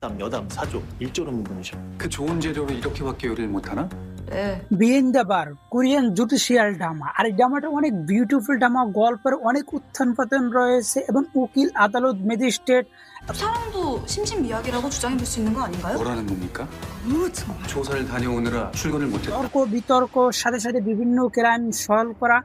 남, 여담, 사족, 일조로 분이셔. 그 좋은 재료로 이렇게밖에 요리를 못하나? 네. বিহিন the Korean judicial drama আর এই ড্রামাটা অনেক beautiful drama, গল্পের অনেক উত্থান পতন রয়েছে এবং উকিল, আদালত, ম্যাজিস্ট্রেট 사랑도 신신미약이라고 주장해 볼 수 있는 거 아닌가요? 뭐라는 겁니까? 정말. 조사를 다녀오느라 출근을 못했다. তর্ক বিতর্ক সাথে সাথে বিভিন্ন ক্রাইম সলভ করা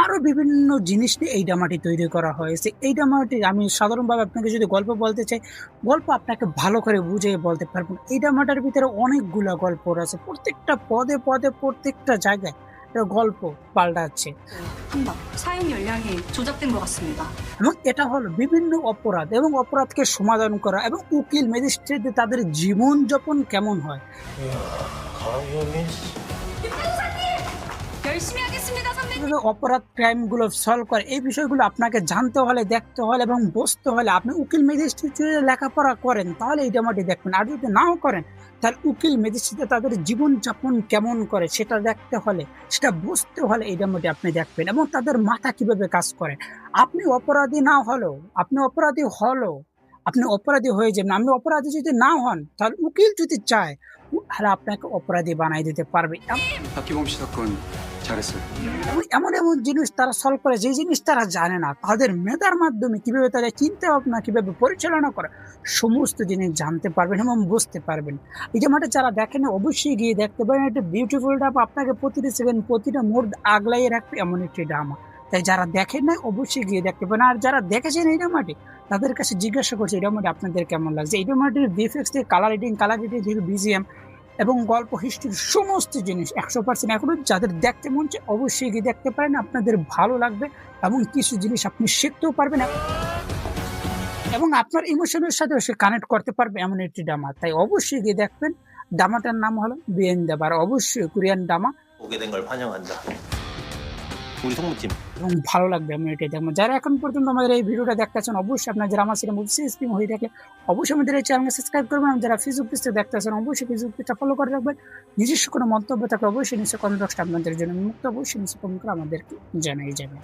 আরো বিভিন্ন জিনিস নিয়ে এই ড্রামাটি তৈরি করা হয়েছে। এই ড্রামাটি আমি সাধারণভাবে আপনাকে যদি গল্প বলতে চাই, গল্প আপনাকে ভালো করে বুঝিয়ে বলতে পারবো না। এই ড্রামাটার ভিতরে অনেকগুলো গল্প রয়েছে, প্রত্যেকটা পদে পদে প্রত্যেকটা জায়গায় একটা গল্প পাল্টাচ্ছে 한방 사용 열량이 조작된 것 같습니다. এবং এটা হলো বিভিন্ন অপরাধ এবং অপরাধকে সমাধান করা এবং উকিল, ম্যাজিস্ট্রেটদের তাদের জীবনযাপন কেমন হয়। 가영이 열심히 하겠습니다, 선배님. কিভাবে অপরাধ ক্রাইম গুলো সলভ করে, এই বিষয়গুলো আপনাকে জানতে হলে, দেখতে হলে এবং বুঝতে হলে আপনি উকিল ম্যাজিস্ট্রেট লেখাপড়া করেন, তাহলে এই ড্রামাটি দেখবেন। আর যদি নাও করেন তাহলে উকিল ম্যাজিস্ট্রেট তাদের জীবনযাপন কেমন করে সেটা দেখতে হলে, সেটা বুঝতে হলে এই ড্রামাটি আপনি দেখবেন এবং তাদের মাথা কিভাবে কাজ করে। আপনি অপরাধী না হলেও, আপনি অপরাধী হয়ে যাবেন। আপনি অপরাধী যদি না হন তাহলে উকিল যদি চায় তাহলে আপনাকে অপরাধী বানাই দিতে পারবে। 박기범 씨 사건 잘했어요. এবং এমন এমন জিনিস তারা সলভ করে যে জিনিস তারা জানে না, তাদের মেধার মাধ্যমে কিভাবে তারা চিন্তা ভাবনা কিভাবে পরিচালনা করে সমস্ত জিনিস জানতে পারবেন এবং বুঝতে পারবেন। এই ড্রামাটা যারা দেখেন অবশ্যই গিয়ে দেখতে পারেন। একটা বিউটিফুল ড্রামা, আপনাকে প্রতিটা সেকেন্ড প্রতিটা মোড় আগলাইয়ে রাখবে এমন একটি ড্রামা। তাই যারা দেখেন না অবশ্যই গিয়ে দেখতে পারেন। আর যারা দেখেছেন এই ড্রামাটি তাদের কাছে জিজ্ঞাসা করছে এই ড্রামাটি আপনাদের কেমন লাগছে। এই ড্রামাটির ভিএফএক্স থেকে কালার এডিটিং থেকে বিজিএম এবং গল্প, হিস্ট্রির সমস্ত জিনিস 100% এখন যাদের দেখতে মন চায় অবশ্যই গিয়ে দেখতে পারেন, আপনাদের ভালো লাগবে এবং কিছু জিনিস আপনি শিখতেও পারবেন এবং আপনার ইমোশনের সাথে সে কানেক্ট করতে পারবে এমন একটি ড্রামা। তাই অবশ্যই গিয়ে দেখবেন। ড্রামাটার নাম হলো বিহিন দ্য অবশ্যই কোরিয়ান ড্রামা 오게 된 걸 환영한다. 우리 성무팀. এবং ভালো লাগবে এমন এটি দেখবেন। যারা এখন পর্যন্ত আমাদের এই ভিডিওটা দেখতেছেন অবশ্যই আপনার যারা আমার সিনেমা স্পিং হয়ে থাকে অবশ্যই আমাদের এই চ্যানেলকে সাবস্ক্রাইব করবেন। এবং যারা ফেসবুক পেজটা দেখতেছেন অবশ্যই ফেসবুক পেজটা ফলো করে রাখবেন। নিজস্ব কোনো মন্তব্য থাকলে অবশ্যই নিচে কমেন্ট বক্সটা আপনাদের জন্য মুক্ত, অবশ্যই নিচে কমেন্ট করে আমাদেরকে জানাই যাবেন।